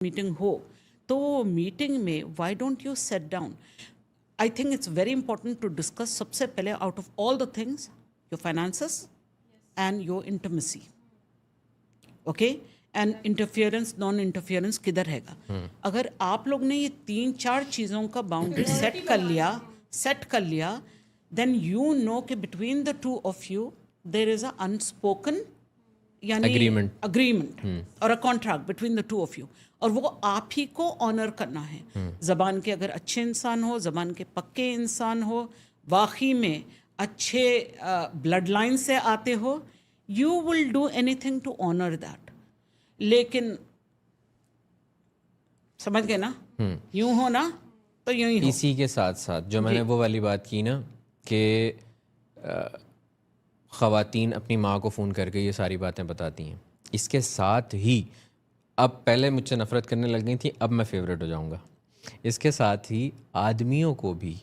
Meeting हो तो वो मीटिंग में why don't you set down. I think it's very important to discuss सबसे पहले out of all the things your finances and your intimacy. Okay, and interference non interference किधर हैगा. अगर आप लोग ने ये 3-4 चीज़ों का बाउंड्री सेट कर लिया देन यू नो कि between the two of you there is a unspoken यानी अग्रीमेंट और a contract between the two of you, और वो आप ही को ऑनर करना है. ज़बान के अगर अच्छे इंसान हो, ज़बान के पक्के इंसान हो, वाकई में अच्छे ब्लड लाइन से आते हो, you will do anything to honour that. लेकिन समझ गए ना, यूं हो ना तो यूं ही हो. इसी के साथ साथ जो मैंने वो वाली बात की ना कि ख़वातीन अपनी माँ को फ़ोन करके ये सारी बातें बताती हैं, इसके साथ ही अब पहले मुझसे नफ़रत करने लग गई थी, अब मैं फेवरेट हो जाऊँगा. इसके साथ ही आदमियों को भी